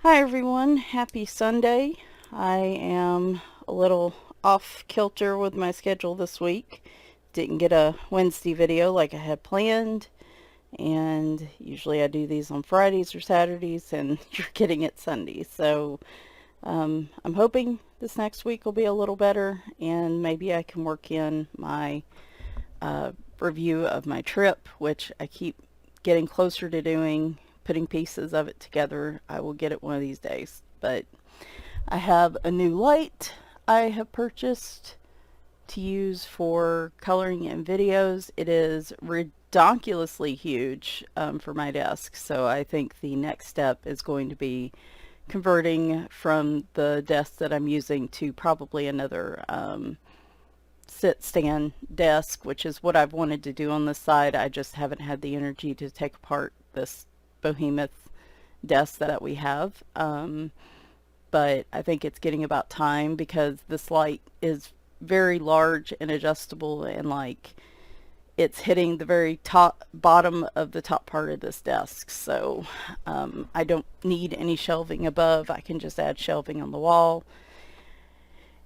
Hi everyone, happy Sunday. I am a little off kilter with my schedule this week. Didn't get a Wednesday video like I had planned, and usually I do these on Fridays or Saturdays, and you're getting it Sunday. So I'm hoping this next week will be a little better, and maybe I can work in my uh, review of my trip, which I keep getting closer to doing, putting pieces of it together. I will get it one of these days. But I have a new light I have purchased to use for coloring in videos. It is ridiculously huge for my desk, so I think the next step is going to be converting from the desk that I'm using to probably another sit stand desk, which is what I've wanted to do on this side. I just haven't had the energy to take apart this behemoth desk that we have. But I think it's getting about time because this light is very large and adjustable, and like it's hitting the very top bottom of the top part of this desk. So I don't need any shelving above. I can just add shelving on the wall.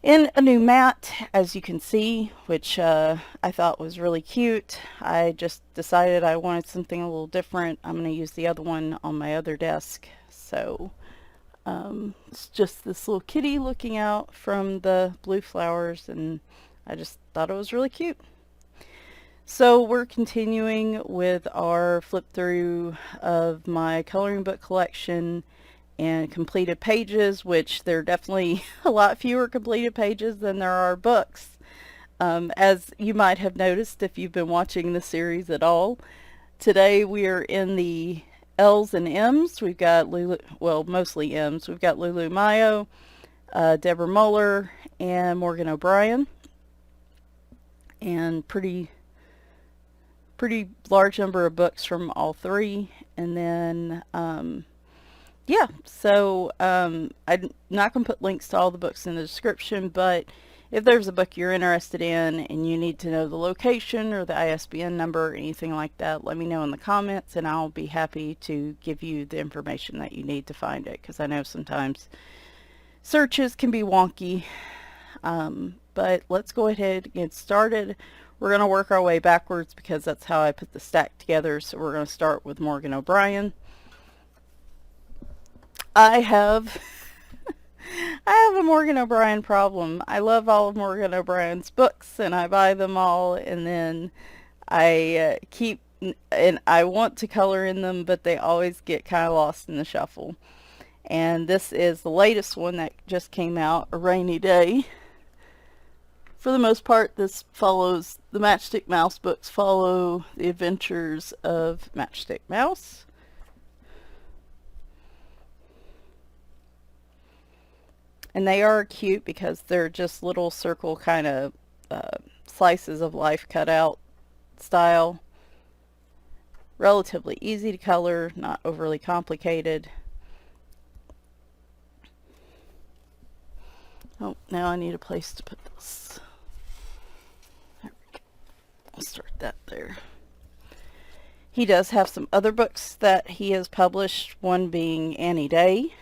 In a new mat, as you can see, which I thought was really cute. I just decided I wanted something a little different. I'm going to use the other one on my other desk. So it's just this little kitty looking out from the blue flowers, and I just thought it was really cute. So we're continuing with our flip through of my coloring book collection and completed pages, which there are definitely a lot fewer completed pages than there are books. As you might have noticed if you've been watching the series at all, today we are in the L's and M's. We've got Lulu, well, mostly M's. We've got Lulu Mayo, Deborah Muller, and Morgan O'Brien, and pretty large number of books from all three. And then yeah, so I'm not going to put links to all the books in the description, but if there's a book you're interested in and you need to know the location or the ISBN number or anything like that, let me know in the comments and I'll be happy to give you the information that you need to find it, because I know sometimes searches can be wonky. But let's go ahead and get started. We're going to work our way backwards because that's how I put the stack together. So we're going to start with Morgan O'Brien. I have a Morgan O'Brien problem. I love all of Morgan O'Brien's books and I buy them all, and then I keep, and I want to color in them, but they always get kind of lost in the shuffle. And this is the latest one that just came out, A Rainy Day. For the most part, this follows, the Matchstick Mouse books follow the adventures of Matchstick Mouse. And they are cute because they're just little circle kind of slices of life cut out style. Relatively easy to color, not overly complicated. Oh, now I need a place to put this. There we go. I'll start that there. He does have some other books that he has published, one being Annie Day,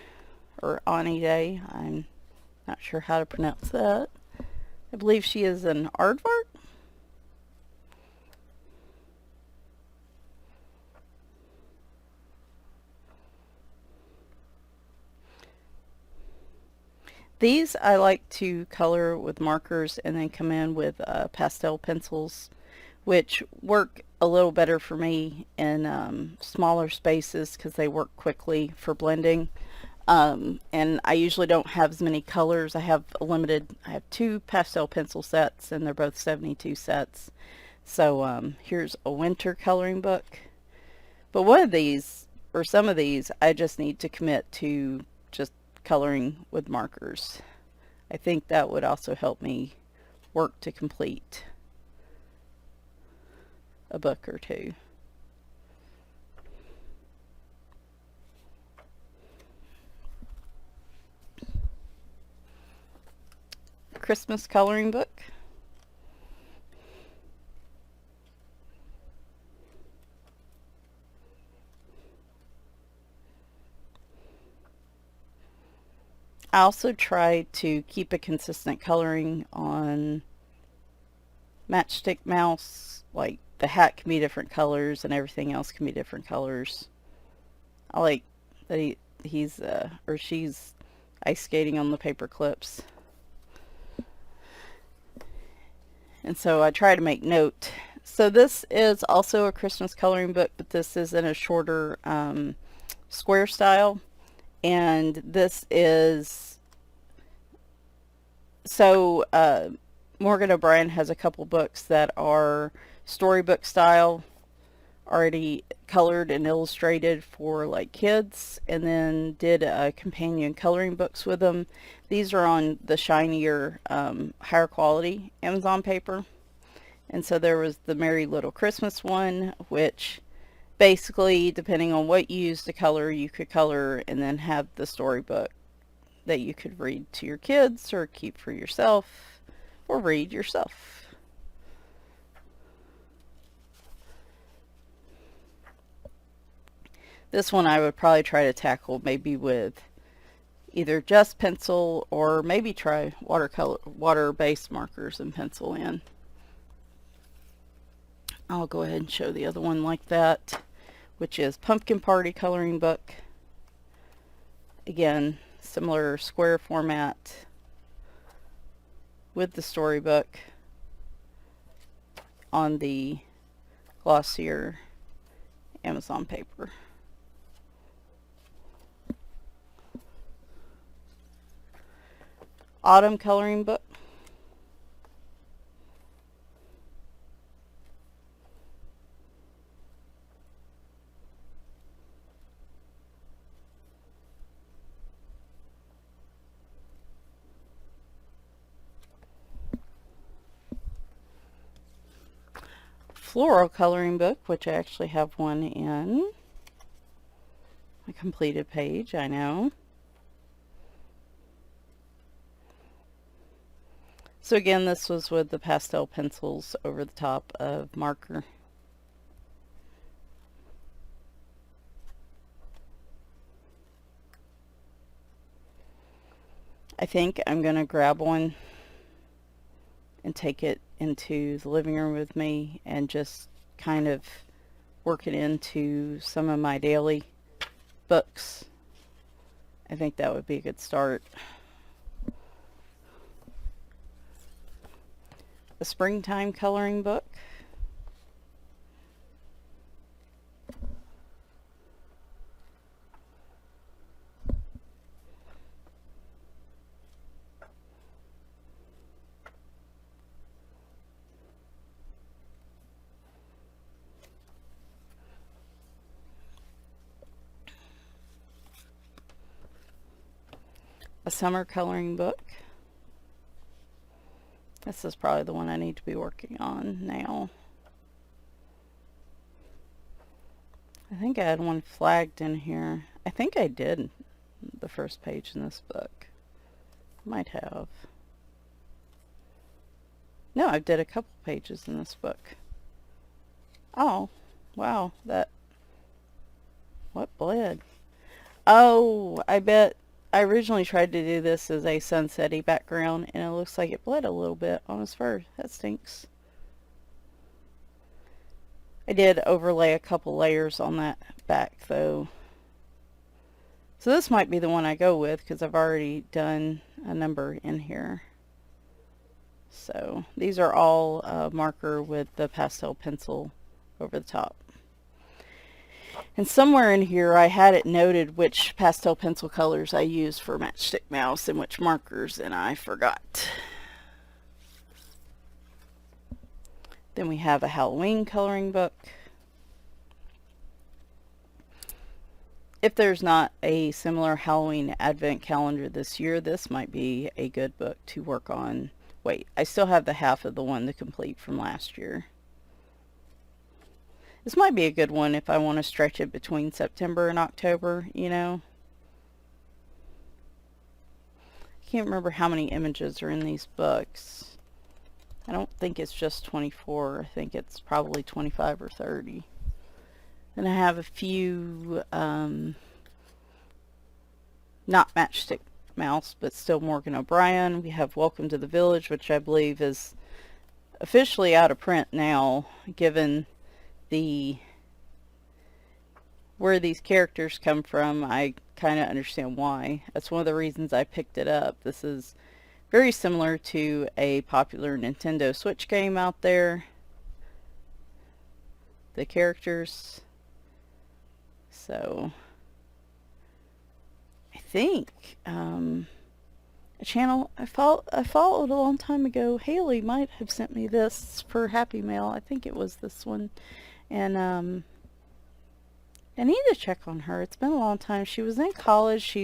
or Ani Day. I'm not sure how to pronounce that. I believe she is an aardvark. These I like to color with markers and then come in with pastel pencils, which work a little better for me in smaller spaces because they work quickly for blending. And I usually don't have as many colors. I have two pastel pencil sets and they're both 72 sets. So here's a winter coloring book. But one of these, or some of these, I just need to commit to just coloring with markers. I think that would also help me work to complete a book or two. Christmas coloring book. I also try to keep a consistent coloring on Matchstick Mouse. Like, the hat can be different colors and everything else can be different colors. I like that he's or she's ice skating on the paper clips. And so I try to make note. So this is also a Christmas coloring book, but this is in a shorter square style. And this is, so Morgan O'Brien has a couple books that are storybook style, already colored and illustrated for like kids, and then did companion coloring books with them. These are on the shinier, higher quality Amazon paper. And so there was the Merry Little Christmas one, which basically, depending on what you use to color, you could color and then have the storybook that you could read to your kids or keep for yourself or read yourself. This one I would probably try to tackle maybe with either just pencil or maybe try water-based markers and pencil in. I'll go ahead and show the other one like that, which is Pumpkin Party coloring book. Again, similar square format with the storybook on the glossier Amazon paper. Autumn coloring book. Floral coloring book, which I actually have one in a completed page, I know. So again, this was with the pastel pencils over the top of marker. I think I'm going to grab one and take it into the living room with me and just kind of work it into some of my daily books. I think that would be a good start. A springtime coloring book. A summer coloring book. This is probably the one I need to be working on now. I think I had one flagged in here. I think I did the first page in this book. Might have. No, I did a couple pages in this book. Oh, wow, what bled? Oh, I bet I originally tried to do this as a sunsetty background, and it looks like it bled a little bit on his fur. That stinks. I did overlay a couple layers on that back, though. So this might be the one I go with, because I've already done a number in here. So these are all marker with the pastel pencil over the top. And somewhere in here I had it noted which pastel pencil colors I use for Matchstick Mouse and which markers, and I forgot. Then we have a Halloween coloring book. If there's not a similar Halloween advent calendar this year, this might be a good book to work on. Wait, I still have the half of the one to complete from last year. This might be a good one if I want to stretch it between September and October, you know. I can't remember how many images are in these books. I don't think it's just 24. I think it's probably 25 or 30. And I have a few not matchstick Mouse, but still Morgan O'Brien. We have Welcome to the Village, which I believe is officially out of print now, given where these characters come from. I kind of understand why. That's one of the reasons I picked it up. This is very similar to a popular Nintendo Switch game out there. The characters. So I think a channel I followed a long time ago, Haley might have sent me this for Happy Mail. I think it was this one. And I need to check on her. It's been a long time. She was in college.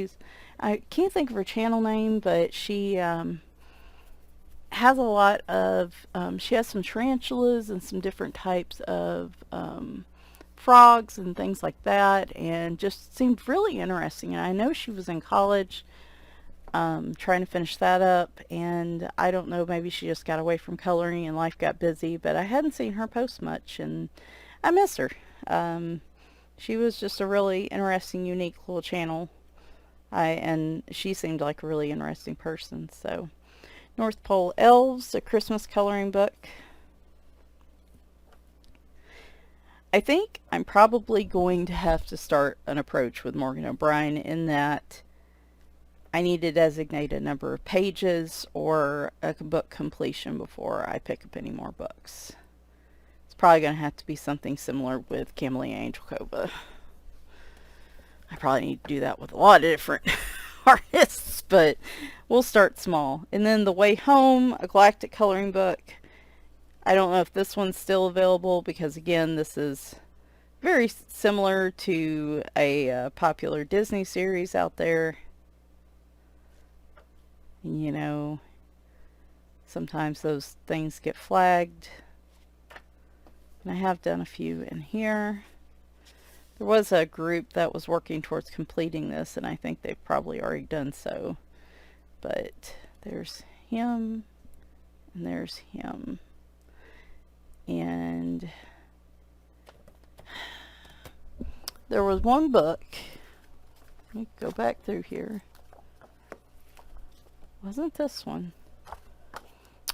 I can't think of her channel name, but she has a lot of, she has some tarantulas and some different types of frogs and things like that, and just seemed really interesting. And I know she was in college trying to finish that up, and I don't know, maybe she just got away from coloring and life got busy, but I hadn't seen her post much, and I miss her. She was just a really interesting, unique little channel. And she seemed like a really interesting person. So, North Pole Elves, a Christmas coloring book. I think I'm probably going to have to start an approach with Morgan O'Brien in that I need to designate a number of pages or a book completion before I pick up any more books. It's probably going to have to be something similar with Camellia Angel Cova. I probably need to do that with a lot of different artists, but we'll start small. And then The Way Home, a Galactic coloring book. I don't know if this one's still available because, again, this is very similar to a popular Disney series out there. You know, sometimes those things get flagged. And I have done a few in here. There was a group that was working towards completing this, and I think they've probably already done so. But there's him, and there's him. And there was one book. Let me go back through here. Wasn't this one?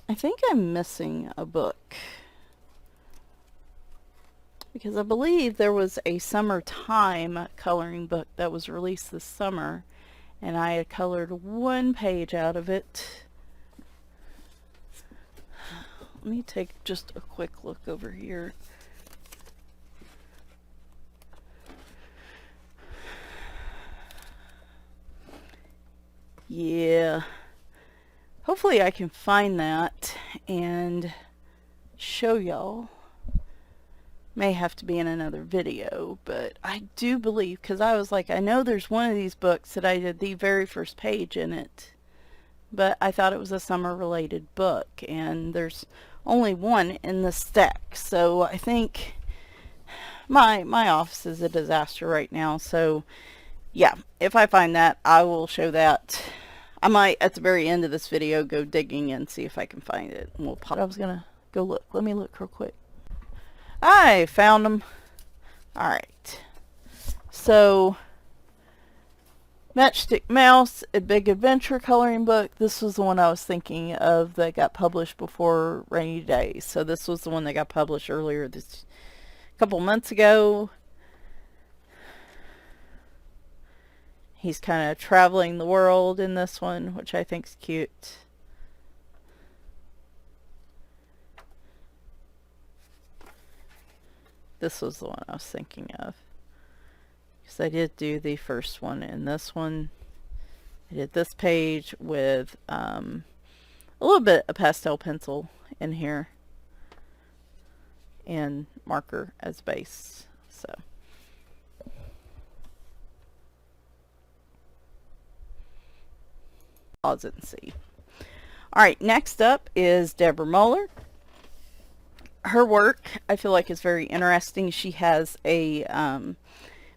I think I'm missing a book. Because I believe there was a summertime coloring book that was released this summer, and I had colored one page out of it. Let me take just a quick look over here. Yeah. Hopefully I can find that and show y'all. May have to be in another video, but I do believe, because I was like, I know there's one of these books that I did the very first page in it, but I thought it was a summer related book, and there's only one in the stack. So I think my office is a disaster right now. So yeah, if I find that, I will show that. I might at the very end of this video go digging and see if I can find it, and we'll pop. I was gonna go look. Let me look real quick. I found them. Alright. So, Matchstick Mouse, a big adventure coloring book. This was the one I was thinking of that got published before Rainy Days. So this was the one that got published earlier this couple months ago. He's kind of traveling the world in this one, which I think is cute. This was the one I was thinking of, because I did do the first one and this one. I did this page with a little bit of pastel pencil in here and marker as base. So pause it and see. Alright, next up is Deborah Muller. Her work, I feel like, is very interesting. She has a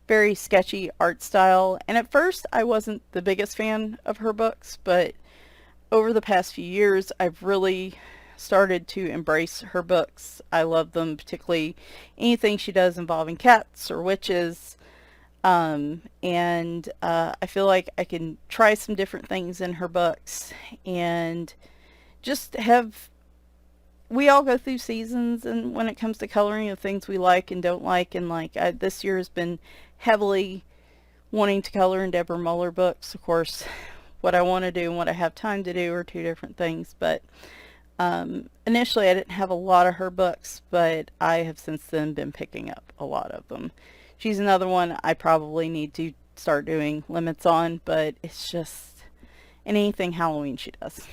very sketchy art style, and at first I wasn't the biggest fan of her books, but over the past few years I've really started to embrace her books. I love them, particularly anything she does involving cats or witches. I feel like I can try some different things in her books and just have, we all go through seasons, and when it comes to coloring, of things we like and don't like, and like this year has been heavily wanting to color in Deborah Muller books. Of course, what I want to do and what I have time to do are two different things, but initially I didn't have a lot of her books, but I have since then been picking up a lot of them. She's another one I probably need to start doing limits on, but it's just anything Halloween she does.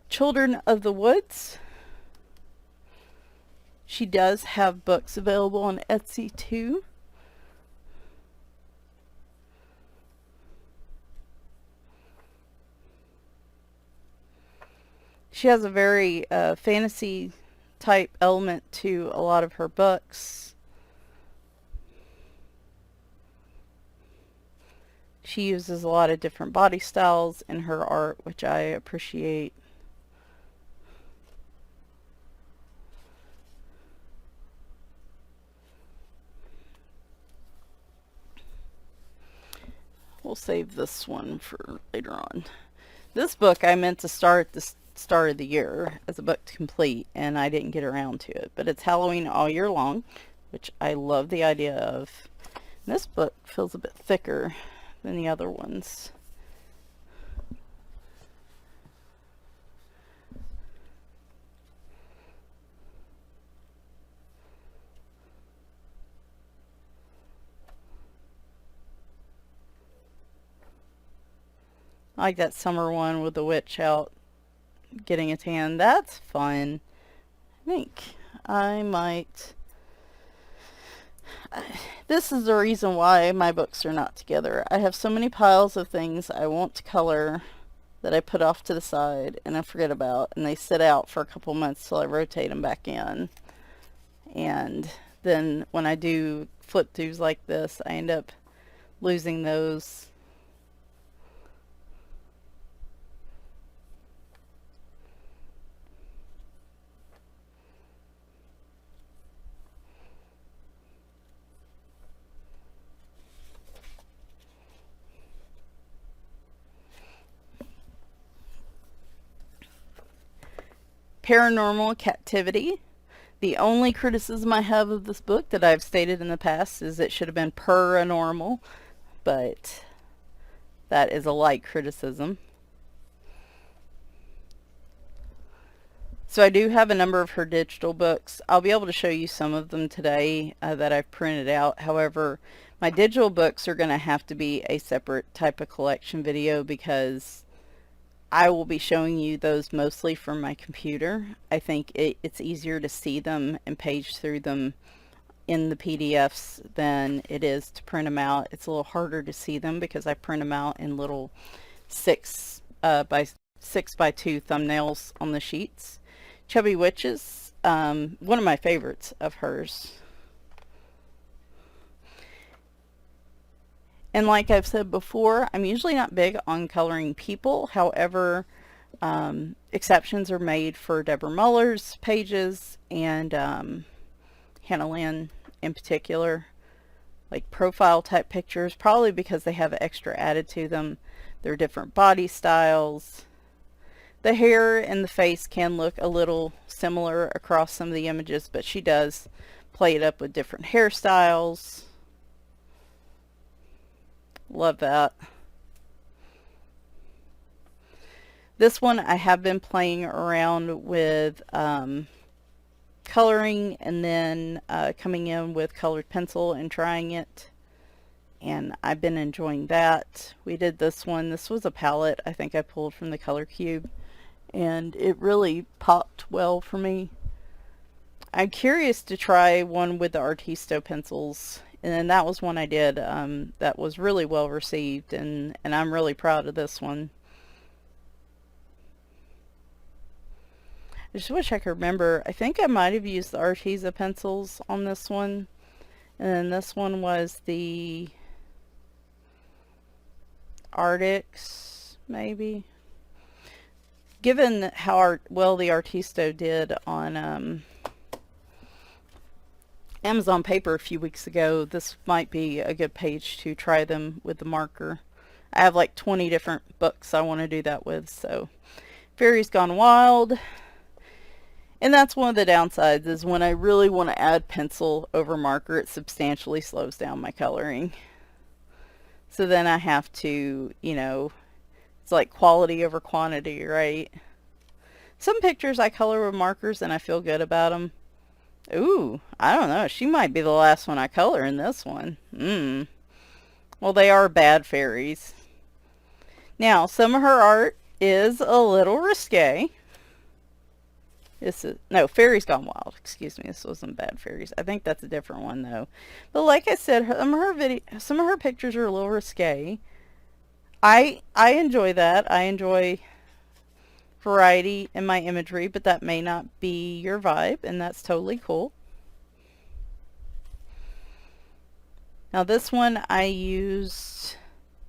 Children of the Woods. She does have books available on Etsy too. She has a very fantasy type element to a lot of her books. She uses a lot of different body styles in her art, which I appreciate. We'll save this one for later on. This book I meant to start the start of the year as a book to complete, and I didn't get around to it. But it's Halloween all year long, which I love the idea of. And this book feels a bit thicker than the other ones. I like that summer one with the witch out getting a tan. That's fun. I think I might... This is the reason why my books are not together. I have so many piles of things I want to color that I put off to the side and I forget about, and they sit out for a couple months till I rotate them back in. And then when I do flip throughs like this, I end up losing those. Paranormal Captivity. The only criticism I have of this book that I've stated in the past is it should have been paranormal, but that is a light criticism. So I do have a number of her digital books. I'll be able to show you some of them today that I've printed out. However, my digital books are going to have to be a separate type of collection video because I will be showing you those mostly from my computer. I think it's easier to see them and page through them in the PDFs than it is to print them out. It's a little harder to see them because I print them out in little 6 by 6 by 2 thumbnails on the sheets. Chubby Witches, one of my favorites of hers. And like I've said before, I'm usually not big on coloring people. However, exceptions are made for Deborah Muller's pages and Hannah Lynn in particular. Like profile type pictures, probably because they have extra added to them. They're different body styles. The hair and the face can look a little similar across some of the images, but she does play it up with different hairstyles. Love that. This one I have been playing around with coloring and then coming in with colored pencil and trying it, and I've been enjoying that. We did this one. This was a palette I think I pulled from the Color Cube, and it really popped well for me. I'm curious to try one with the Artisto pencils, and that was one I did that was really well received, and I'm really proud of this one. I just wish I could remember. I think I might have used the Arteza pencils on this one, and then this one was the Arctics, maybe. Given how well the Artisto did on Amazon paper a few weeks ago, this might be a good page to try them with the marker. I have like 20 different books I want to do that with. So Fairies Gone Wild. And that's one of the downsides, is when I really want to add pencil over marker, it substantially slows down my coloring. So then I have to, you know, it's like quality over quantity, right? Some pictures I color with markers and I feel good about them. Ooh, I don't know. She might be the last one I color in this one. Well, they are bad fairies. Now, some of her art is a little risque. This is, no, Fairies Gone Wild. Excuse me, this wasn't Bad Fairies. I think that's a different one though. But like I said, some of her pictures are a little risque. I enjoy that. I enjoy variety in my imagery, but that may not be your vibe, and that's totally cool. Now this one I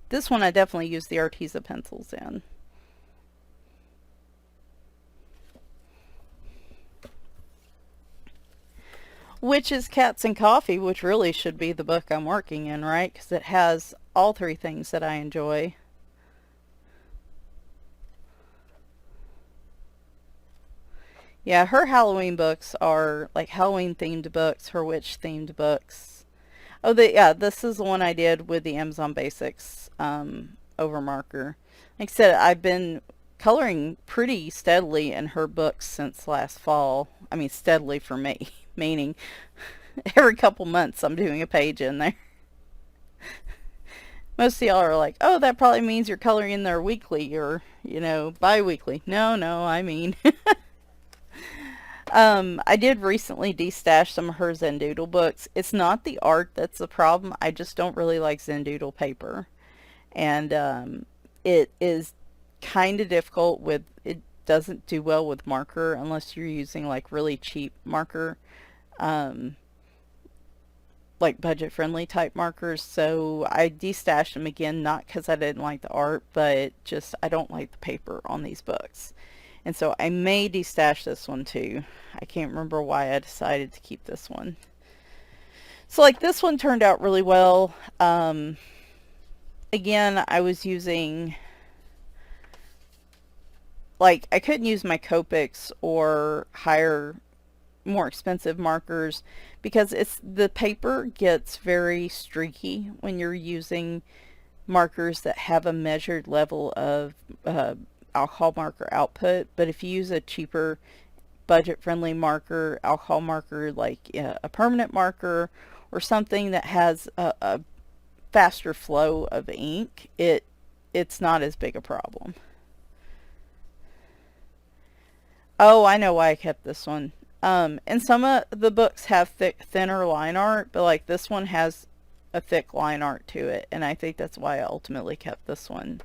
definitely used the Arteza pencils in. Witches, Cats, and Coffee, which really should be the book I'm working in, right? Because it has all three things that I enjoy. Yeah, her Halloween books are like Halloween themed books, her witch themed books. Oh, yeah, this is the one I did with the Amazon Basics over marker. Like I said, I've been coloring pretty steadily in her books since last fall. I mean, steadily for me, meaning every couple months I'm doing a page in there. Most of y'all are like, oh, that probably means you're coloring in there weekly or, you know, bi-weekly. No, I mean... I did recently destash some of her Zendoodle books. It's not the art that's the problem. I just don't really like Zendoodle paper. And it is kind of difficult with, it doesn't do well with marker unless you're using like really cheap marker, like budget friendly type markers. So I destashed them again, not because I didn't like the art, but just I don't like the paper on these books. And so I may destash this one too. I can't remember why I decided to keep this one. So like this one turned out really well. Again, I was using, like, I couldn't use my Copics or higher, more expensive markers because the paper gets very streaky when you're using markers that have a measured level of alcohol marker output. But if you use a cheaper budget-friendly marker, alcohol marker, like a permanent marker or something that has a faster flow of ink, it's not as big a problem. Oh, I know why I kept this one. And some of the books have thinner line art, but like this one has a thick line art to it, and I think that's why I ultimately kept this one,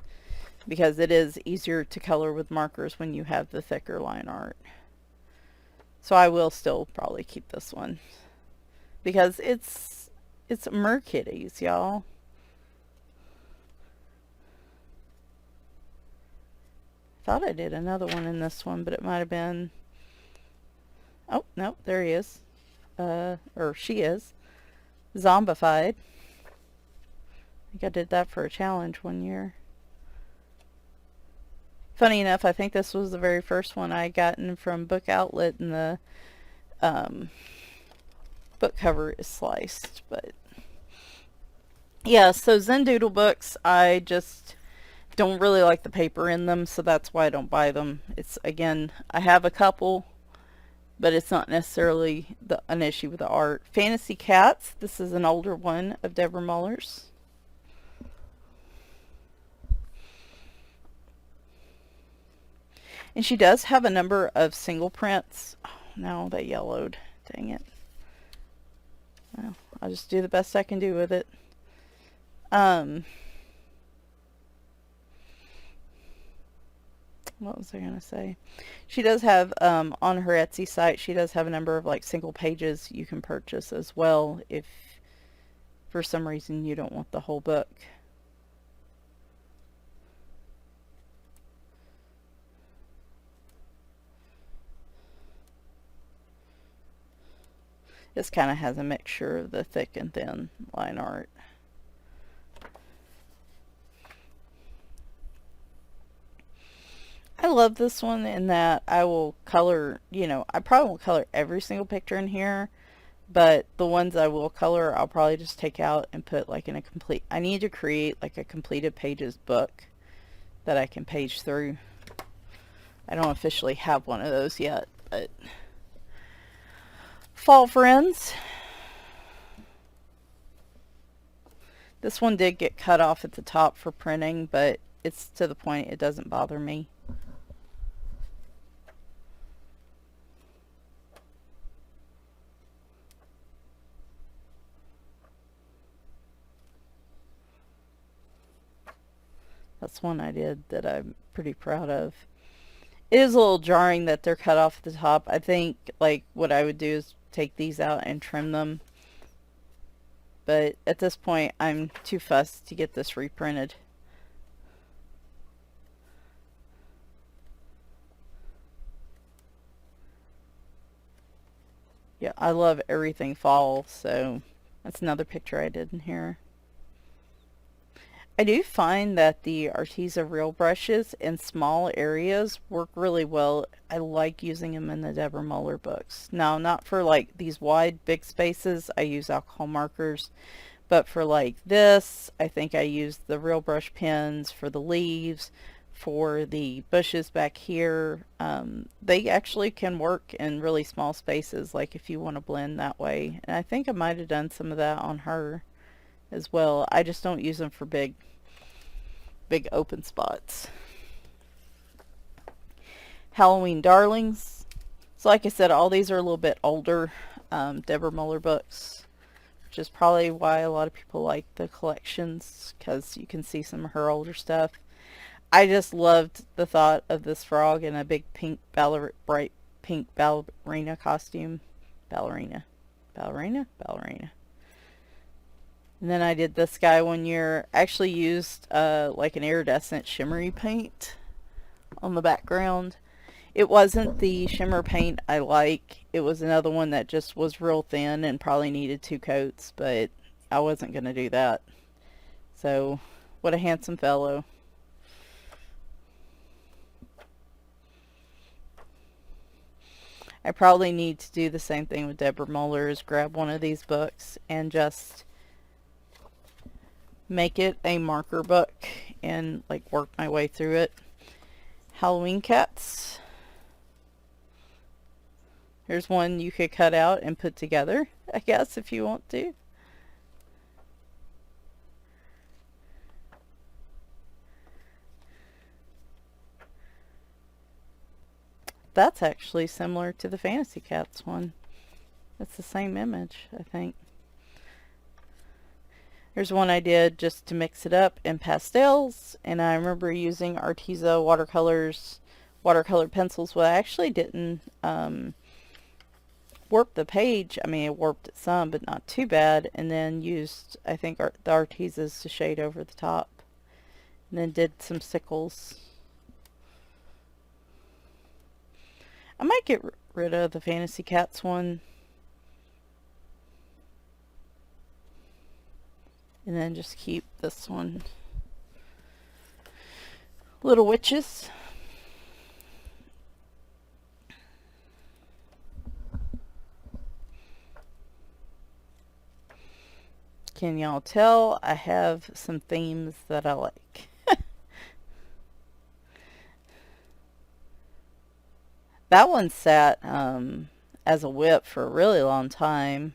because it is easier to color with markers when you have the thicker line art. So I will still probably keep this one because it's Merkitties, y'all. Thought I did another one in this one, but it might have been, oh no, there he is, or she is, zombified. I think I did that for a challenge one year. Funny enough, I think this was the very first one I gotten from Book Outlet, and the book cover is sliced. But yeah, so Zendoodle books, I just don't really like the paper in them, so that's why I don't buy them. It's, again, I have a couple, but it's not necessarily an issue with the art. Fantasy Cats, this is an older one of Deborah Muller's. And she does have a number of single prints. Oh, no, they yellowed. Dang it. Well, I'll just do the best I can do with it. What was I going to say? She does have, on her Etsy site, she does have a number of like single pages you can purchase as well if for some reason you don't want the whole book. This kind of has a mixture of the thick and thin line art. I love this one in that I will color, I probably won't color every single picture in here, but the ones I will color, I'll probably just take out and put like in a complete, I need to create like a completed pages book that I can page through. I don't officially have one of those yet, but fall friends. This one did get cut off at the top for printing, but it's to the point it doesn't bother me. That's one I did that I'm pretty proud of. It is a little jarring that they're cut off at the top. I think like what I would do is take these out and trim them. But at this point, I'm too fussed to get this reprinted. Yeah, I love everything fall, so that's another picture I did in here. I do find that the Arteza Real brushes in small areas work really well. I like using them in the Deborah Muller books. Now, not for like these wide, big spaces. I use alcohol markers. But for like this, I think I use the Real brush pens for the leaves, for the bushes back here. They actually can work in really small spaces, like if you want to blend that way. And I think I might have done some of that on her as well. I just don't use them for big open spots. Halloween Darlings. So like I said, all these are a little bit older Deborah Muller books, which is probably why a lot of people like the collections, because you can see some of her older stuff. I just loved the thought of this frog in a big pink bright pink ballerina costume. Ballerina. And then I did this guy one year. Actually used like an iridescent shimmery paint on the background. It wasn't the shimmer paint I like. It was another one that just was real thin and probably needed 2 coats, but I wasn't going to do that. So, what a handsome fellow. I probably need to do the same thing with Deborah Muller, is grab one of these books and just make it a marker book and like work my way through it. Halloween Cats. Here's one you could cut out and put together, I guess, if you want to. That's actually similar to the Fantasy Cats one. It's the same image, I think. Here's one I did just to mix it up in pastels, and I remember using Arteza watercolor pencils. Well, I actually didn't warp the page. I mean, it warped it some, but not too bad, and then used, I think, the Artezas to shade over the top, and then did some sickles. I might get rid of the Fantasy Cats one. And then just keep this one. Little Witches. Can y'all tell I have some themes that I like? That one sat as a whip for a really long time.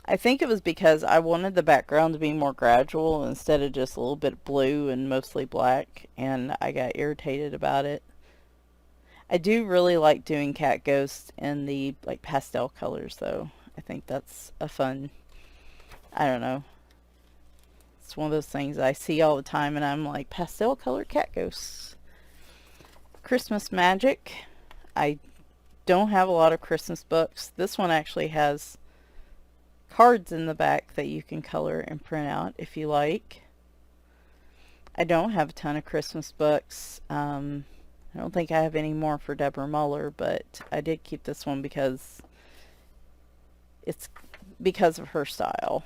I think it was because I wanted the background to be more gradual instead of just a little bit blue and mostly black, and I got irritated about it. I do really like doing cat ghosts in the like pastel colors though. I think that's a fun, I don't know. It's one of those things I see all the time and I'm like, pastel colored cat ghosts. Christmas Magic. I don't have a lot of Christmas books. This one actually has cards in the back that you can color and print out if you like. I don't have a ton of Christmas books. I don't think I have any more for Deborah Muller, but I did keep this one because it's because of her style.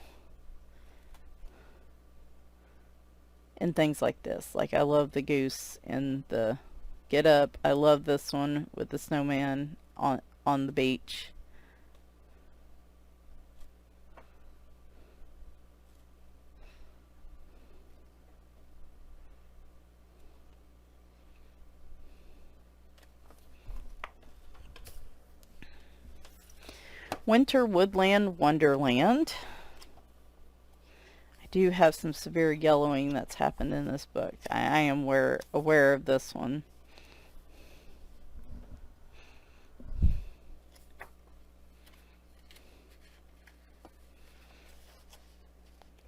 And things like this. Like, I love the goose and the get up. I love this one with the snowman on the beach. Winter Woodland Wonderland. I do have some severe yellowing that's happened in this book. I am aware of this one.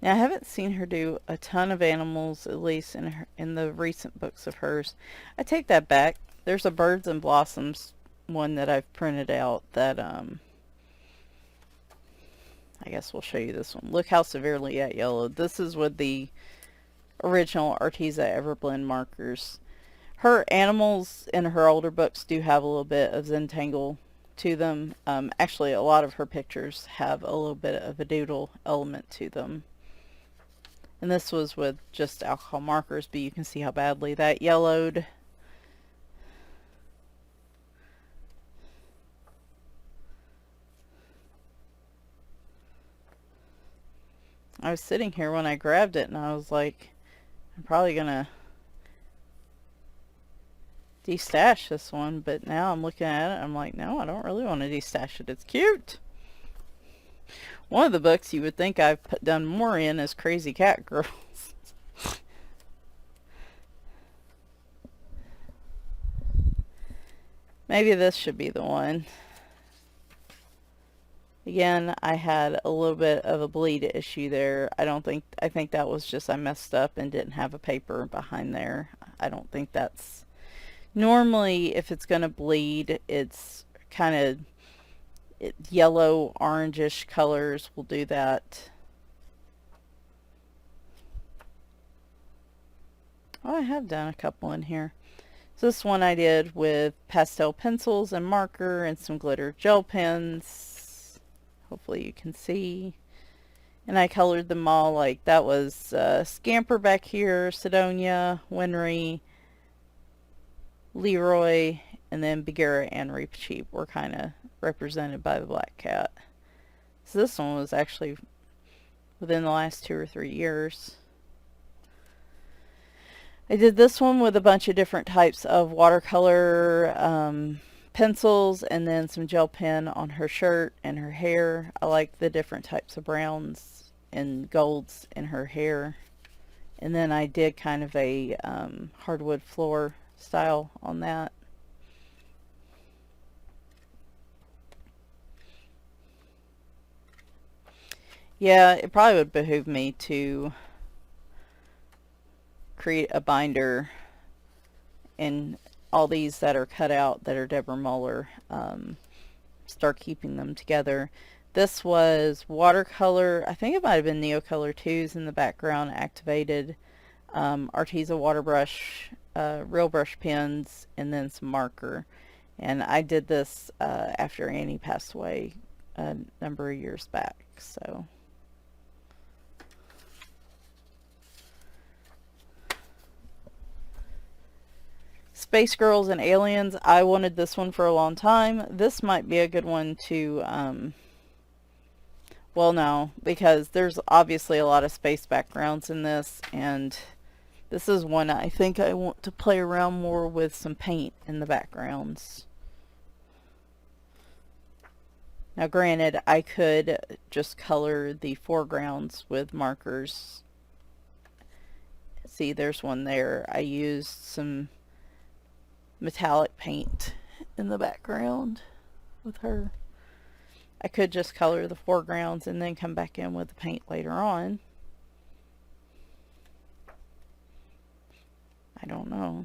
Now, I haven't seen her do a ton of animals, at least in the recent books of hers. I take that back. There's a Birds and Blossoms one that I've printed out that I guess we'll show you this one. Look how severely that yellowed. This is with the original Arteza Everblend markers. Her animals in her older books do have a little bit of Zentangle to them. Actually, a lot of her pictures have a little bit of a doodle element to them. And this was with just alcohol markers, but you can see how badly that yellowed. I was sitting here when I grabbed it and I was like, I'm probably gonna destash this one, but now I'm looking at it, I'm like, no, I don't really want to destash it. It's cute. One of the books you would think I've done more in is Crazy Cat Girls. Maybe this should be the one. Again, I had a little bit of a bleed issue there. I think that was just I messed up and didn't have a paper behind there. I don't think that's... Normally, if it's going to bleed, it's kind of yellow, orangish colors will do that. Oh, I have done a couple in here. So this one I did with pastel pencils and marker and some glitter gel pens. Hopefully you can see. And I colored them all. Like, that was Scamper back here, Sidonia, Winry, Leroy, and then Bagheera and Reepicheep were kind of represented by the black cat. So this one was actually within the last 2 or 3 years. I did this one with a bunch of different types of watercolor pencils and then some gel pen on her shirt and her hair. I like the different types of browns and golds in her hair. And then I did kind of a hardwood floor style on that. Yeah, it probably would behoove me to create a binder and all these that are cut out that are Deborah Muller, start keeping them together. This was watercolor. I think it might have been Neocolor 2s in the background activated. Arteza water brush, real brush pens, and then some marker. And I did this after Annie passed away a number of years back. So Space Girls and Aliens, I wanted this one for a long time. This might be a good one to, well, no, because there's obviously a lot of space backgrounds in this, and this is one I think I want to play around more with some paint in the backgrounds. Now, granted, I could just color the foregrounds with markers. See, there's one there. I used some metallic paint in the background with her. I could just color the foregrounds and then come back in with the paint later on. I don't know.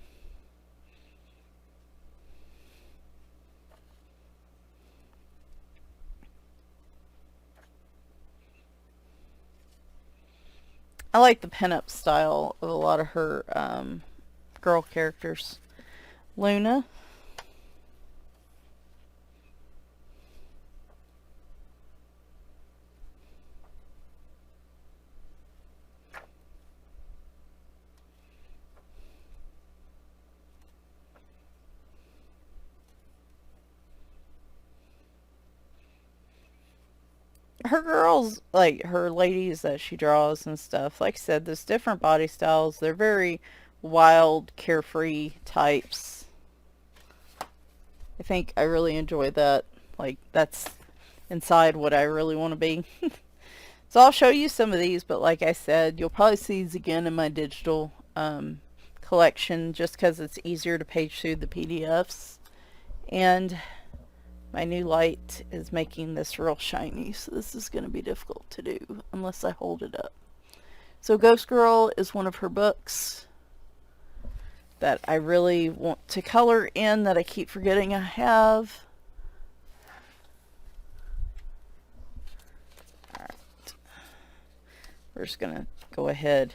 I like the pinup style of a lot of her girl characters. Luna. her girls, like her ladies that she draws and stuff, like I said, there's different body styles. They're very wild, carefree types. I think I really enjoy that. Like, that's inside what I really want to be. So I'll show you some of these, but like I said, you'll probably see these again in my digital collection, just because it's easier to page through the PDFs. And my new light is making this real shiny, so this is going to be difficult to do unless I hold it up. So Ghost Girl is one of her books that I really want to color in, that I keep forgetting I have. Alright. We're just going to go ahead.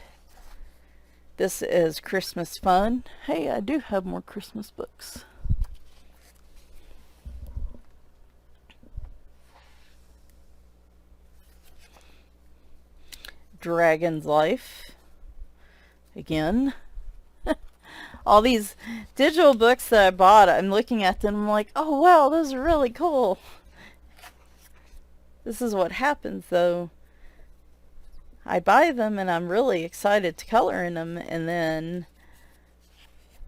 This is Christmas Fun. Hey, I do have more Christmas books. Dragon's Life. Again. All these digital books that I bought, I'm looking at them, I'm like, oh wow, those are really cool. This is what happens though. I buy them and I'm really excited to color in them, and then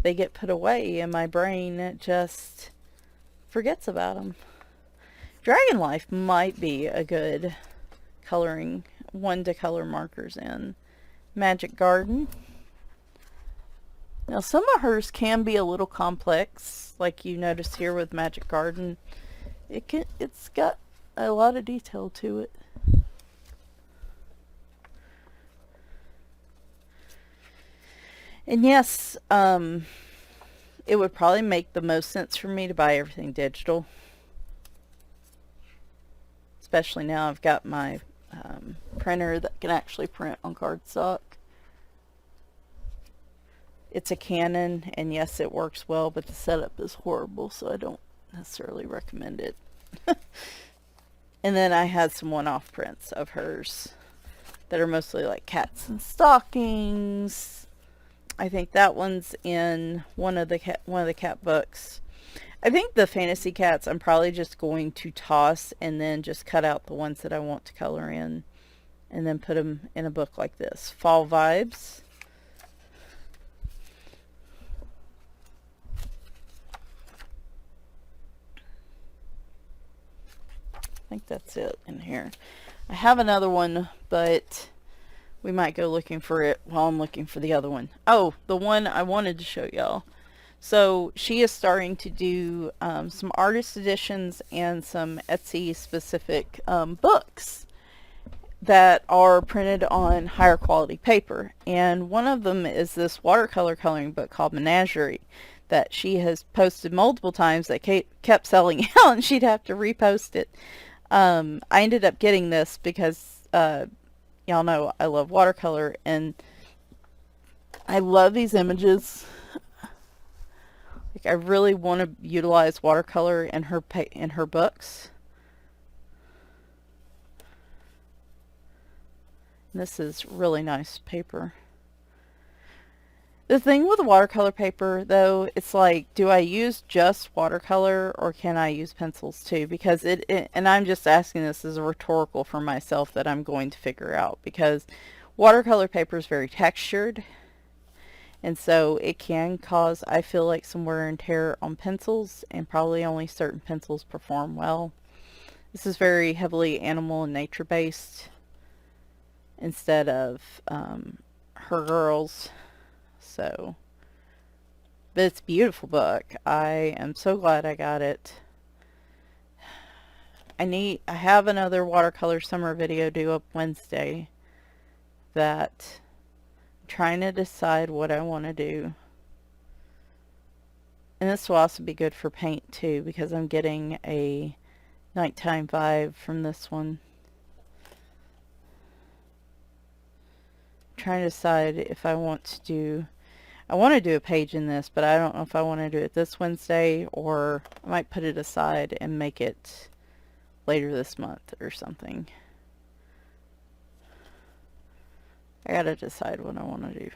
they get put away and my brain just forgets about them. Dragon Life might be a good coloring one to color markers in. Magic Garden. Now some of hers can be a little complex, like you notice here with Magic Garden. It's got a lot of detail to it. And yes, it would probably make the most sense for me to buy everything digital. Especially now I've got my printer that can actually print on cardstock. It's a Canon, and yes, it works well, but the setup is horrible, so I don't necessarily recommend it. And then I had some one-off prints of hers that are mostly like cats and stockings. I think that one's in one of the cat books. I think the fantasy cats I'm probably just going to toss and then just cut out the ones that I want to color in and then put them in a book like this. Fall Vibes. I think that's it in here. I have another one, but we might go looking for it while I'm looking for the other one. Oh, the one I wanted to show y'all. So she is starting to do some artist editions and some Etsy specific books that are printed on higher quality paper. And one of them is this watercolor coloring book called Menagerie that she has posted multiple times that kept selling out, and she'd have to repost it. I ended up getting this because y'all know I love watercolor, and I love these images. Like, I really want to utilize watercolor in her books. And this is really nice paper. The thing with the watercolor paper, though, it's like, do I use just watercolor or can I use pencils too? Because and I'm just asking this as a rhetorical for myself that I'm going to figure out, because watercolor paper is very textured, and so it can cause, I feel like, some wear and tear on pencils, and probably only certain pencils perform well. This is very heavily animal and nature based instead of her girls. So, but it's a beautiful book. I am so glad I got it. I have another watercolor summer video due up Wednesday that I'm trying to decide what I want to do. And this will also be good for paint too, because I'm getting a nighttime vibe from this one. I'm trying to decide if I want to do a page in this, but I don't know if I want to do it this Wednesday, or I might put it aside and make it later this month or something. I gotta decide what I want to do.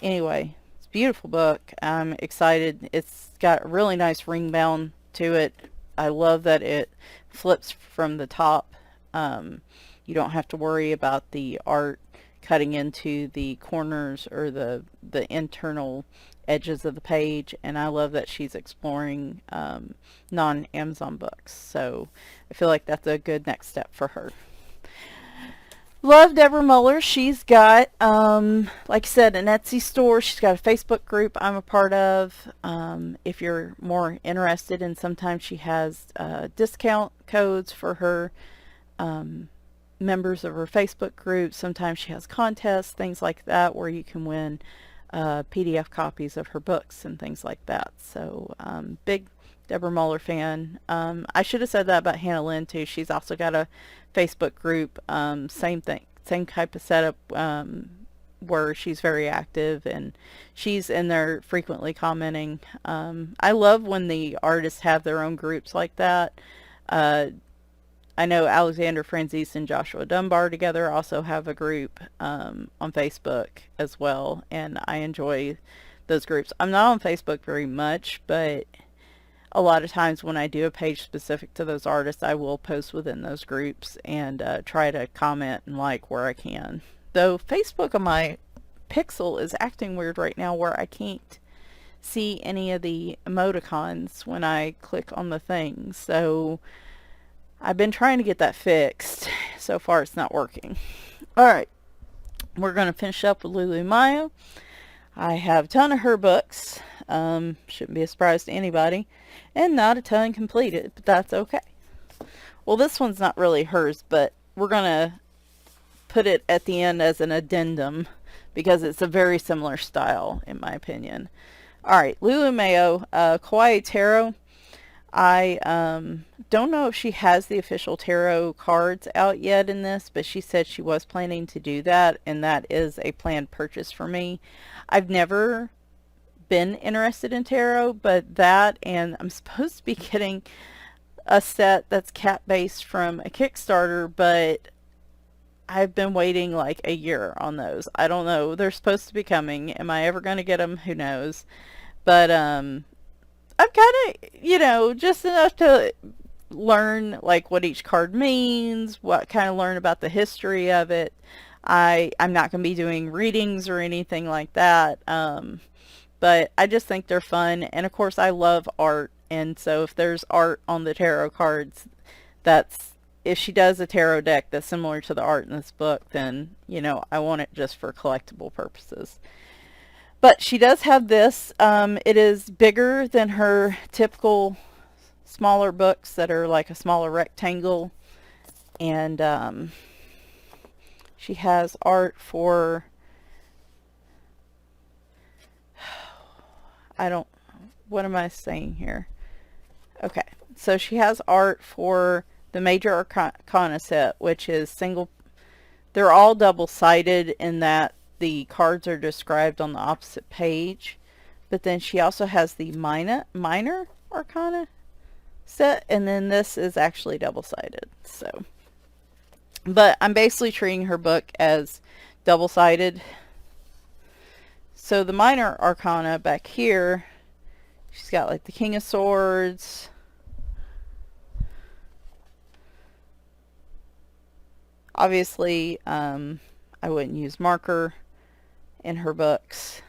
Anyway, it's a beautiful book. I'm excited. It's got a really nice ring bound to it. I love that it flips from the top. You don't have to worry about the art cutting into the corners or the internal edges of the page, and I love that she's exploring non-Amazon books. So I feel like that's a good next step for her. Love Deborah Muller. She's got, like I said, an Etsy store. She's got a Facebook group I'm a part of. If you're more interested, and sometimes she has discount codes for her members of her Facebook group. Sometimes she has contests, things like that, where you can win PDF copies of her books and things like that. So big Deborah Muller fan. I should have said that about Hannah Lynn too. She's also got a Facebook group. Same thing, same type of setup, where she's very active and she's in there frequently commenting. I love when the artists have their own groups like that. I know Alexander Franzese and Joshua Dunbar together also have a group on Facebook as well, and I enjoy those groups. I'm not on Facebook very much, but a lot of times when I do a page specific to those artists, I will post within those groups and try to comment and like where I can. Though Facebook on my Pixel is acting weird right now, where I can't see any of the emoticons when I click on the thing. So I've been trying to get that fixed. So far it's not working. Alright, we're going to finish up with Lulu Mayo. I have a ton of her books. Shouldn't be a surprise to anybody. And not a ton completed, but that's okay. Well, this one's not really hers, but we're going to put it at the end as an addendum because it's a very similar style, in my opinion. Alright, Lulu Mayo, Kawaii Tarot. I don't know if she has the official tarot cards out yet in this, but she said she was planning to do that, and that is a planned purchase for me. I've never been interested in tarot, but that, and I'm supposed to be getting a set that's cat-based from a Kickstarter, but I've been waiting like a year on those. I don't know. They're supposed to be coming. Am I ever going to get them? Who knows? But I've kind of, just enough to learn like what each card means, learn about the history of it. I'm not going to be doing readings or anything like that. But I just think they're fun. And of course I love art. And so if there's art on the tarot cards, if she does a tarot deck that's similar to the art in this book, then, I want it just for collectible purposes. But she does have this. It is bigger than her typical smaller books that are like a smaller rectangle. And she has art for, what am I saying here? Okay, so she has art for the Major Arcana set, which is they're all double-sided in that the cards are described on the opposite page, but then she also has the minor arcana set, and then this is actually double-sided. So, but I'm basically treating her book as double-sided. So the minor arcana back here, she's got like the King of Swords, obviously I wouldn't use marker in her books.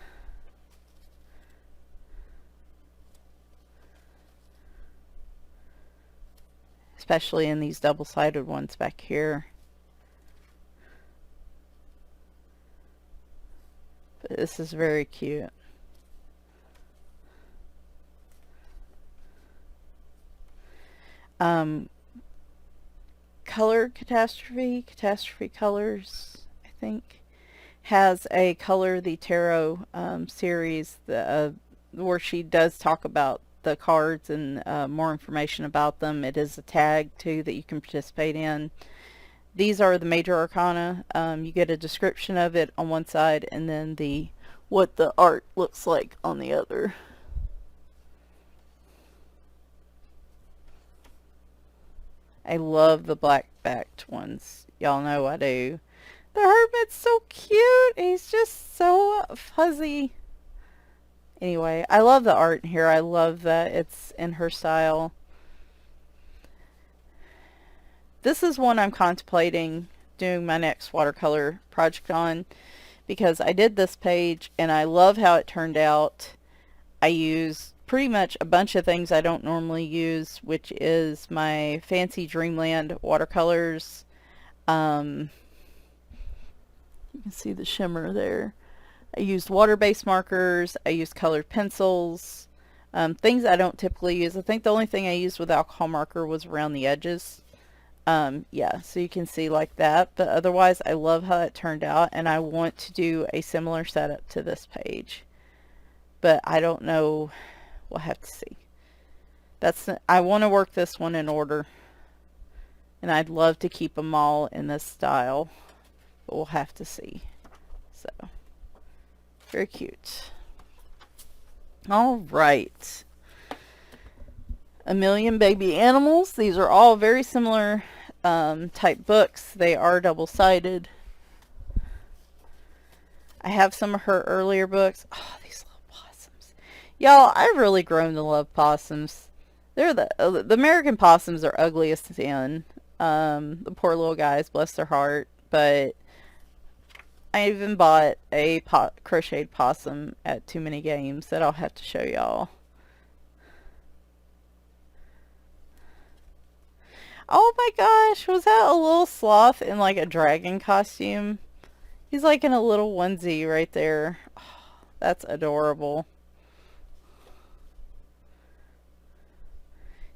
Especially in these double-sided ones back here. But this is very cute. Color Catastrophe Colors, I think, has a Color the Tarot series where she does talk about the cards and more information about them. It is a tag too that you can participate in. These are the Major Arcana. You get a description of it on one side and then what the art looks like on the other. I love the black-backed ones. Y'all know I do. The Hermit's so cute. He's just so fuzzy. Anyway, I love the art in here. I love that it's in her style. This is one I'm contemplating doing my next watercolor project on, because I did this page and I love how it turned out. I use pretty much a bunch of things I don't normally use, which is my fancy Dreamland watercolors. You can see the shimmer there. I used water-based markers. I used colored pencils. Things I don't typically use. I think the only thing I used with alcohol marker was around the edges. Yeah, so you can see like that. But otherwise, I love how it turned out, and I want to do a similar setup to this page. But I don't know. We'll have to see. I want to work this one in order, and I'd love to keep them all in this style, but we'll have to see. So, very cute. All right. A Million Baby Animals. These are all very similar type books. They are double-sided. I have some of her earlier books. Oh, these little possums. Y'all, I've really grown to love possums. They're the American possums are ugly as sin. The poor little guys, bless their heart. But I even bought a crocheted possum at Too Many Games that I'll have to show y'all. Oh my gosh, was that a little sloth in like a dragon costume? He's like in a little onesie right there. Oh, that's adorable.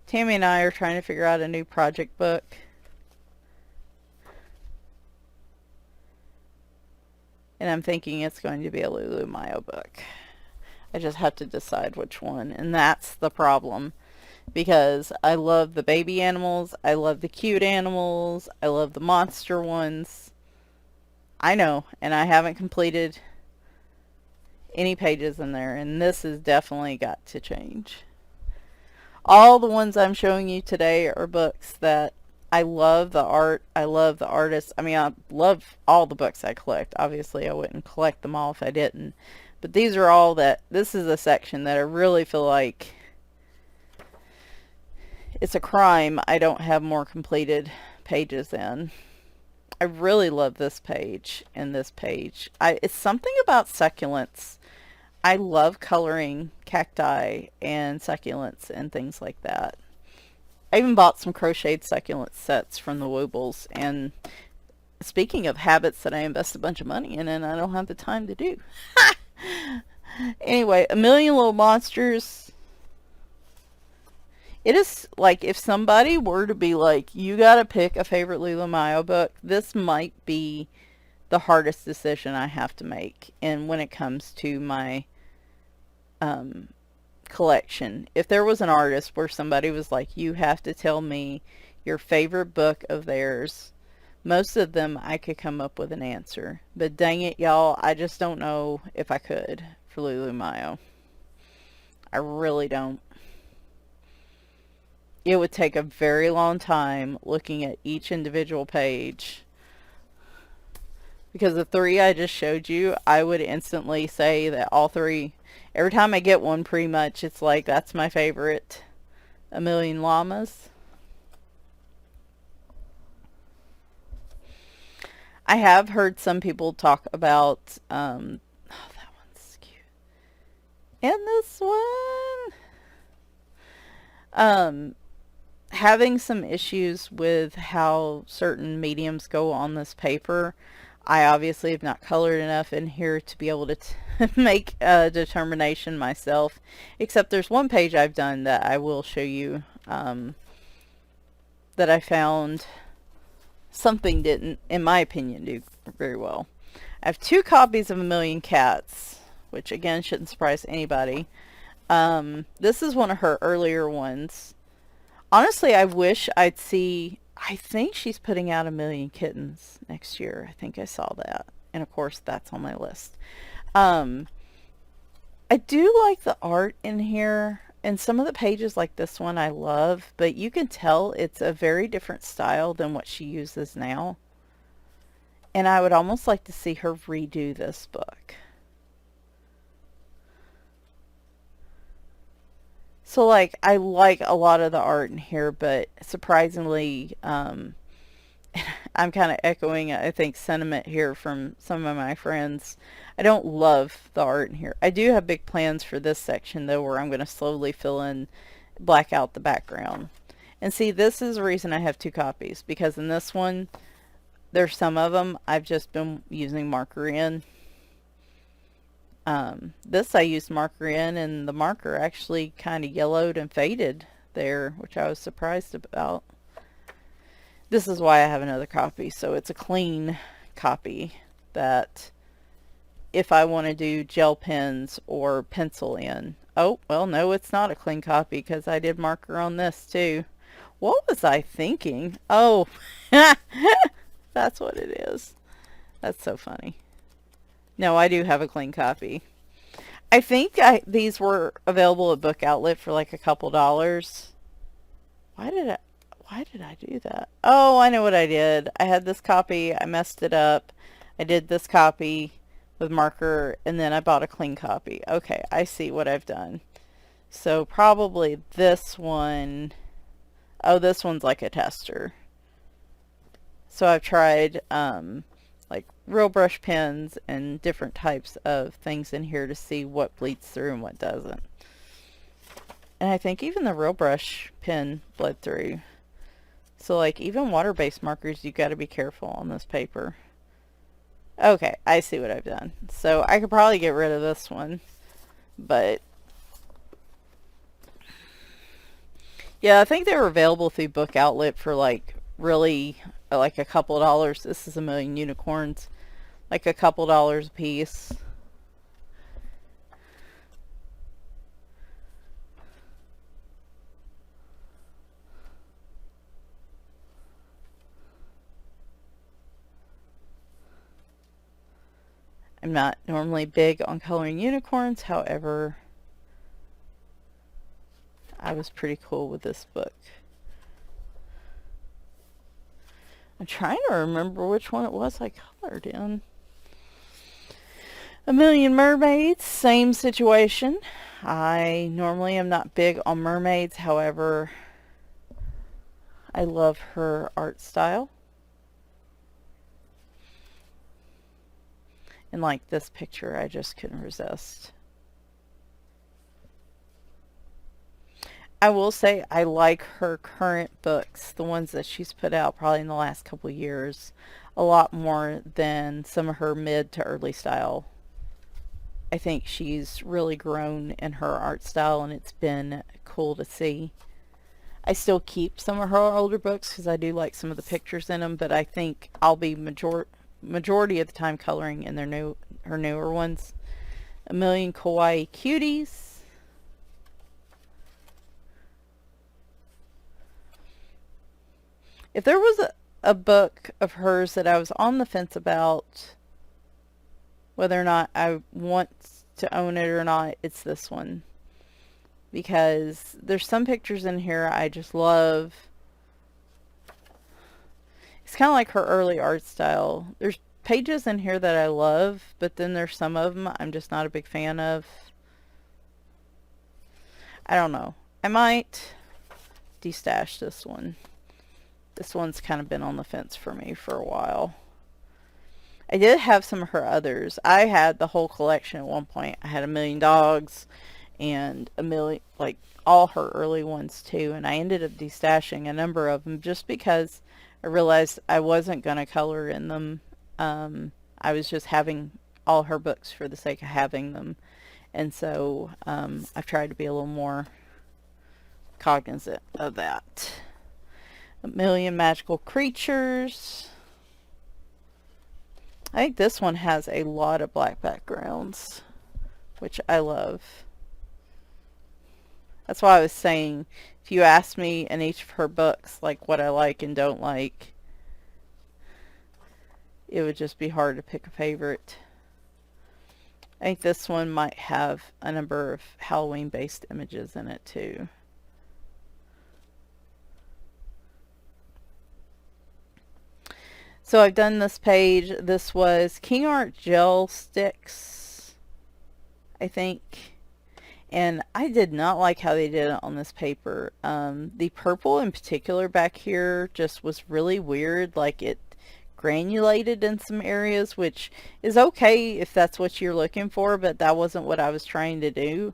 Tammy and I are trying to figure out a new project book. And I'm thinking it's going to be a Lulu Mayo book. I just have to decide which one. And that's the problem. Because I love the baby animals. I love the cute animals. I love the monster ones. I know. And I haven't completed any pages in there. And this has definitely got to change. All the ones I'm showing you today are books that I love the art. I love the artists. I mean, I love all the books I collect. Obviously, I wouldn't collect them all if I didn't. But these are all that, this is a section that I really feel like it's a crime I don't have more completed pages in. I really love this page and this page. It's something about succulents. I love coloring cacti and succulents and things like that. I even bought some crocheted succulent sets from the Woobles. And speaking of habits that I invest a bunch of money in and I don't have the time to do. Anyway, A Million Little Monsters. It is like if somebody were to be like, you gotta pick a favorite Lulu Mayo book, this might be the hardest decision I have to make. And when it comes to my collection, if there was an artist where somebody was like, you have to tell me your favorite book of theirs, most of them I could come up with an answer. But dang it, y'all, I just don't know if I could for Lulu Mayo. I really don't. It would take a very long time looking at each individual page. Because the three I just showed you, I would instantly say that all three, every time I get one, pretty much, it's like, that's my favorite. A Million Llamas. I have heard some people talk about, oh, that one's cute. And this one. Having some issues with how certain mediums go on this paper. I obviously have not colored enough in here to be able to make a determination myself. Except there's one page I've done that I will show you that I found something didn't, in my opinion, do very well. I have 2 copies of A Million Cats, which again shouldn't surprise anybody. This is one of her earlier ones. Honestly, I wish I'd see, I think she's putting out A Million Kittens next year. I think I saw that. And of course, that's on my list. I do like the art in here. And some of the pages like this one I love. But you can tell it's a very different style than what she uses now. And I would almost like to see her redo this book. So like, I like a lot of the art in here, but surprisingly, I'm kind of echoing, I think, sentiment here from some of my friends. I don't love the art in here. I do have big plans for this section, though, where I'm going to slowly fill in, black out the background. And see, this is the reason I have two copies, because in this one, there's some of them I've just been using marker in. This I used marker in, and the marker actually kind of yellowed and faded there, which I was surprised about. This is why I have another copy, so it's a clean copy that if I want to do gel pens or pencil in. Oh, well, no, it's not a clean copy because I did marker on this too. What was I thinking? Oh, that's what it is. That's so funny. No, I do have a clean copy. I think these were available at Book Outlet for like a couple dollars. Why did I do that? Oh, I know what I did. I had this copy. I messed it up. I did this copy with marker, and then I bought a clean copy. Okay, I see what I've done. So probably this one. Oh, this one's like a tester. So I've tried like real brush pens and different types of things in here to see what bleeds through and what doesn't. And I think even the real brush pen bled through. So like even water-based markers, you got to be careful on this paper. Okay, I see what I've done. So I could probably get rid of this one, but yeah, I think they were available through Book Outlet for like really like a couple dollars. This is A Million Unicorns, like a couple dollars a piece. I'm not normally big on coloring unicorns, however, I was pretty cool with this book. I'm trying to remember which one it was I colored in. A Million Mermaids, same situation. I normally am not big on mermaids, however, I love her art style. And like this picture, I just couldn't resist. I will say I like her current books, the ones that she's put out probably in the last couple of years, a lot more than some of her mid to early style. I think she's really grown in her art style, and it's been cool to see. I still keep some of her older books because I do like some of the pictures in them, but I think I'll be majority of the time coloring in her newer ones. A Million Kawaii Cuties. If there was a book of hers that I was on the fence about whether or not I want to own it or not, it's this one. Because there's some pictures in here I just love. It's kind of like her early art style. There's pages in here that I love, but then there's some of them I'm just not a big fan of. I don't know. I might destash this one. This one's kind of been on the fence for me for a while. I did have some of her others. I had the whole collection at one point. I had A Million Dogs and a million, like all her early ones too, and I ended up destashing a number of them just because I realized I wasn't going to color in them. I was just having all her books for the sake of having them, and so I've tried to be a little more cognizant of that. A Million Magical Creatures. I think this one has a lot of black backgrounds, which I love. That's why I was saying, if you ask me in each of her books, like what I like and don't like, it would just be hard to pick a favorite. I think this one might have a number of Halloween-based images in it too. So I've done this page. This was King Art Gel Sticks, I think. And I did not like how they did it on this paper. The purple in particular back here just was really weird. Like it granulated in some areas, which is okay if that's what you're looking for, but that wasn't what I was trying to do.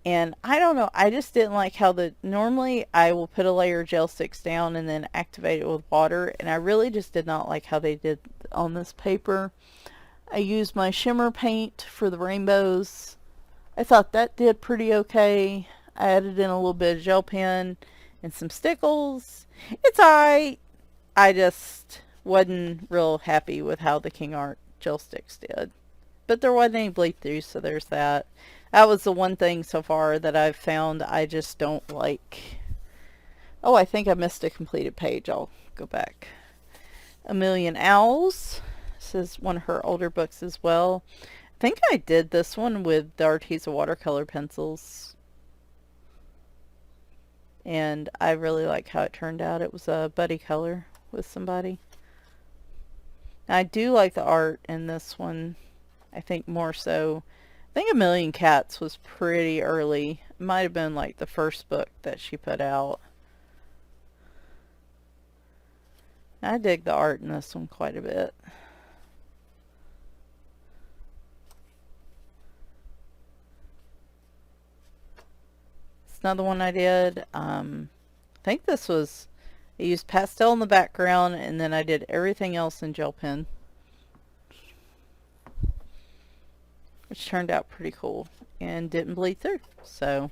And I don't know, I just didn't like how normally I will put a layer of gel sticks down and then activate it with water, and I really just did not like how they did on this paper. I used my shimmer paint for the rainbows. I thought that did pretty okay. I added in a little bit of gel pen and some stickles. It's alright. I just wasn't real happy with how the King Art gel sticks did. But there wasn't any bleed through, so there's that. That was the one thing so far that I've found I just don't like. Oh, I think I missed a completed page. I'll go back. A Million Owls. This is one of her older books as well. I think I did this one with the Arteza watercolor pencils. And I really like how it turned out. It was a buddy color with somebody. I do like the art in this one. I think more so. I think A Million Cats was pretty early. It might have been like the first book that she put out. I dig the art in this one quite a bit. It's another one I did. I think this was, I used pastel in the background and then I did everything else in gel pen, which turned out pretty cool and didn't bleed through. So,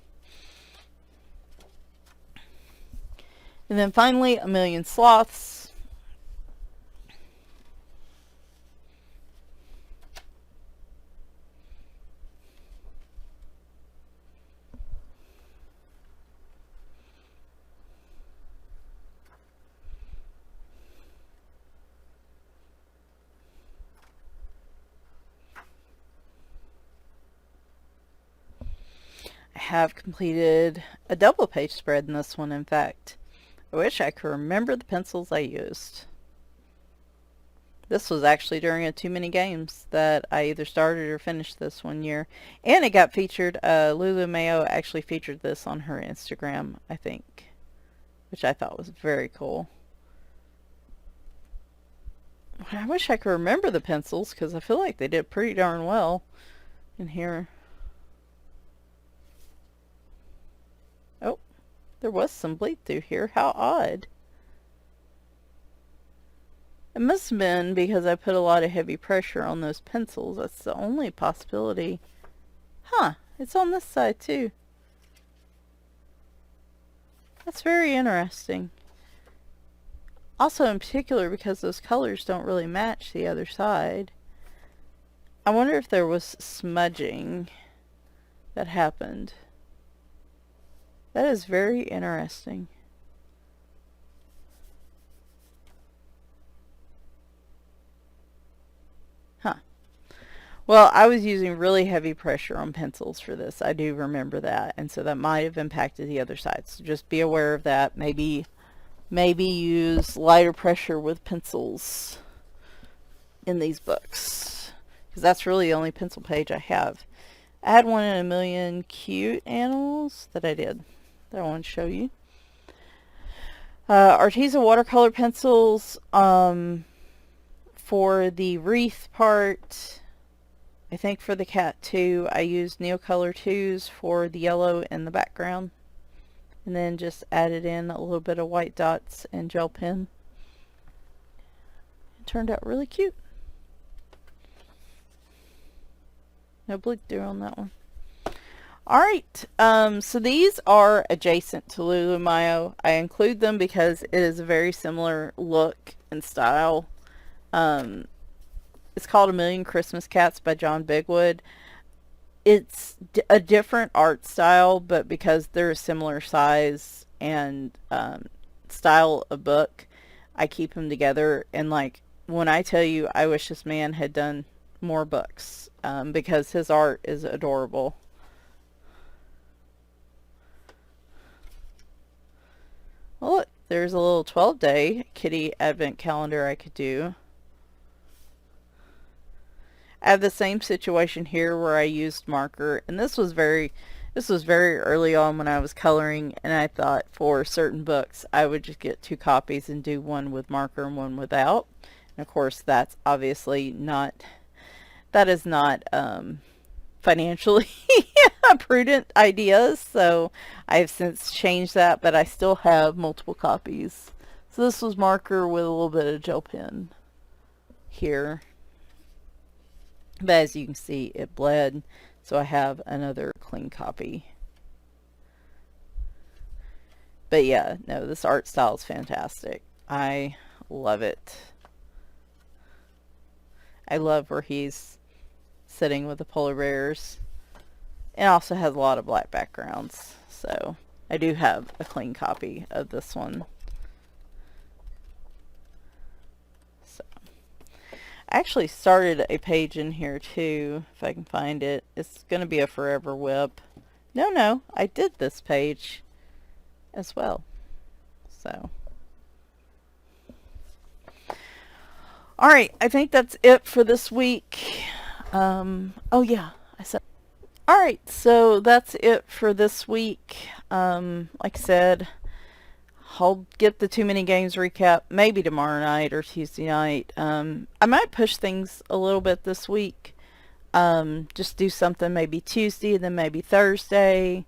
and then finally A Million Sloths. Have completed a double page spread in this one. In fact, I wish I could remember the pencils I used. This was actually during a Too Many Games that I either started or finished this one year, and it got featured. Lulu Mayo actually featured this on her Instagram, I think, which I thought was very cool. I wish I could remember the pencils because I feel like they did pretty darn well in here. Oh, there was some bleed through here. How odd. It must have been because I put a lot of heavy pressure on those pencils. That's the only possibility. Huh, it's on this side too. That's very interesting. Also in particular because those colors don't really match the other side. I wonder if there was smudging that happened. That is very interesting. Huh. Well, I was using really heavy pressure on pencils for this. I do remember that. And so that might have impacted the other side. So just be aware of that. Maybe use lighter pressure with pencils in these books. Because that's really the only pencil page I have. I had one in A Million Cute Animals that I did. That I want to show you. Arteza watercolor pencils for the wreath part. I think for the cat too, I used Neocolor 2s for the yellow in the background. And then just added in a little bit of white dots and gel pen. It turned out really cute. No bleed through on that one. Alright, so these are adjacent to Lulu Mayo. I include them because it is a very similar look and style. It's called A Million Christmas Cats by John Bigwood. It's a different art style, but because they're a similar size and style of book, I keep them together. And like, when I tell you, I wish this man had done more books because his art is adorable. Well, look, there's a little 12-day kitty advent calendar I could do. I have the same situation here where I used marker, and this was very This was very early on when I was coloring, and I thought for certain books I would just get 2 copies and do one with marker and one without. And of course, that's obviously not, that is not financially a prudent idea, so I've since changed that, but I still have multiple copies. So this was marker with a little bit of gel pen here. But as you can see, it bled, so I have another clean copy. But yeah, no, this art style is fantastic. I love it. I love where he's sitting with the polar bears. It also has a lot of black backgrounds, so I do have a clean copy of this one. So I actually started a page in here too, if I can find it. It's going to be a forever whip. No, I did this page as well. So alright, I think that's it for this week. Oh yeah, I said. Alright, so that's it for this week. Like I said, I'll get the Too Many Games recap maybe tomorrow night or Tuesday night. I might push things a little bit this week. Just do something maybe Tuesday and then maybe Thursday,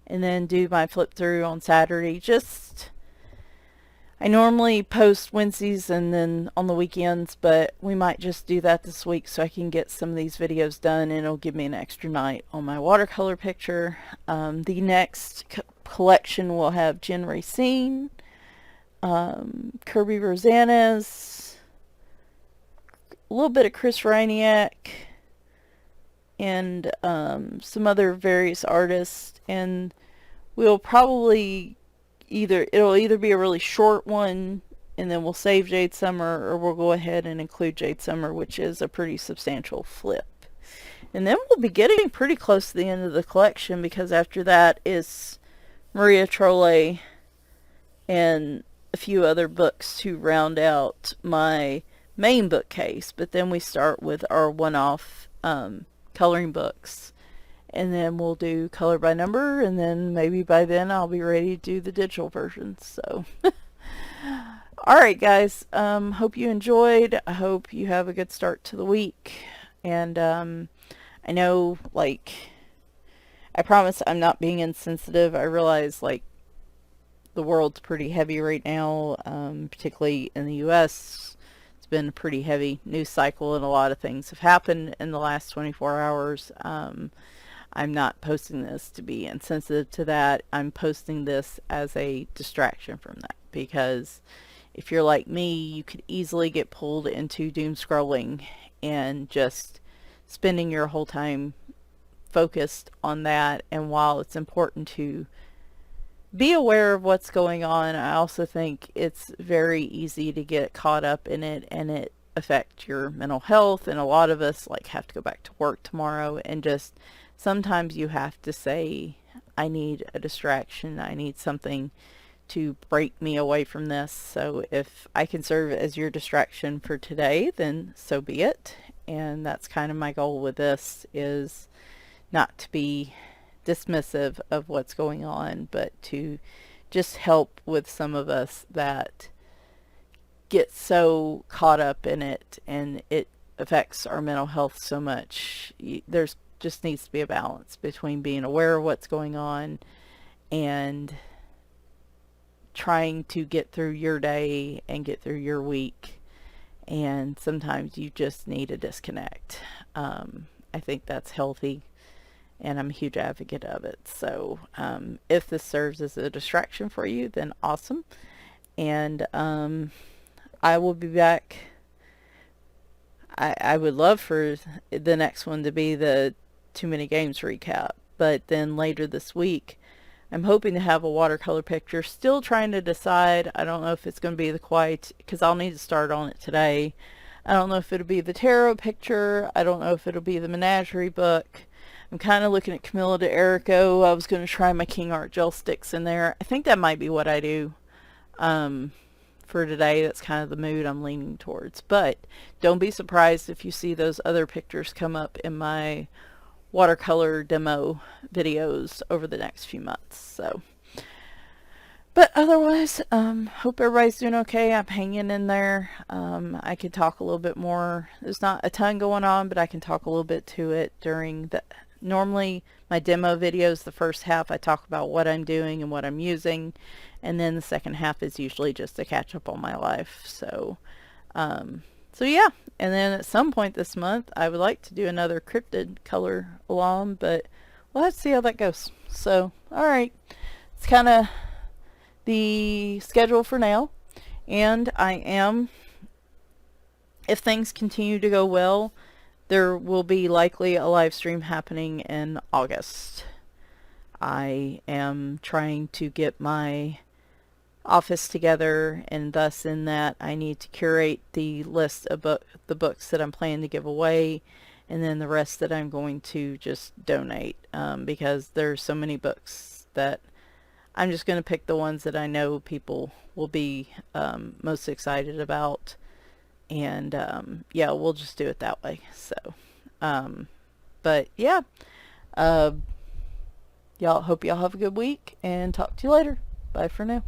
and then do my flip through on Saturday. I normally post Wednesdays and then on the weekends, but we might just do that this week so I can get some of these videos done, and it'll give me an extra night on my watercolor picture. The next collection will have Jen Racine, Kirby Rosanes, a little bit of Chris Rainiak, and some other various artists, and we'll probably it'll either be a really short one and then we'll save Jade Summer, or we'll go ahead and include Jade Summer, which is a pretty substantial flip. And then we'll be getting pretty close to the end of the collection, because after that is Maria Trolle and a few other books to round out my main bookcase. But then we start with our one-off coloring books. And then we'll do color by number, and then maybe by then I'll be ready to do the digital version. So alright guys, hope you enjoyed. I hope you have a good start to the week. And I know, like, I promise I'm not being insensitive. I realize, like, the world's pretty heavy right now, particularly in the US. It's been a pretty heavy news cycle, and a lot of things have happened in the last 24 hours. I'm not posting this to be insensitive to that. I'm posting this as a distraction from that, because if you're like me, you could easily get pulled into doom scrolling and just spending your whole time focused on that. And while it's important to be aware of what's going on, I also think it's very easy to get caught up in it, and it affect your mental health. And a lot of us, like, have to go back to work tomorrow, and just sometimes you have to say, I need a distraction. I need something to break me away from this. So if I can serve as your distraction for today, then so be it. And that's kind of my goal with this, is not to be dismissive of what's going on, but to just help with some of us that get so caught up in it, and it affects our mental health so much. There's just needs to be a balance between being aware of what's going on and trying to get through your day and get through your week. And sometimes you just need a disconnect. I think that's healthy, and I'm a huge advocate of it. So if this serves as a distraction for you, then awesome. And I will be back. I would love for the next one to be the Too Many Games recap, but then later this week I'm hoping to have a watercolor picture. Still trying to decide. I don't know if it's going to be the Quiet, because I'll need to start on it today. I don't know if it'll be the tarot picture. I don't know if it'll be the Menagerie book. I'm kind of looking at Camilla de Erico. I was going to try my King Art gel sticks in there. I think that might be what I do for today. That's kind of the mood I'm leaning towards. But don't be surprised if you see those other pictures come up in my watercolor demo videos over the next few months. So, but otherwise, hope everybody's doing okay. I'm hanging in there. I could talk a little bit more. There's not a ton going on, but I can talk a little bit to it during the, normally my demo videos, the first half I talk about what I'm doing and what I'm using, and then the second half is usually just to catch up on my life. So, so yeah, and then at some point this month, I would like to do another cryptid color along, but we'll have to see how that goes. So, alright, it's kind of the schedule for now, and I am, if things continue to go well, there will be likely a live stream happening in August. I am trying to get my office together, and thus in that I need to curate the list of the books that I'm planning to give away, and then the rest that I'm going to just donate, because there's so many books that I'm just going to pick the ones that I know people will be most excited about, and yeah, we'll just do it that way. So but yeah, y'all, hope y'all have a good week, and talk to you later. Bye for now.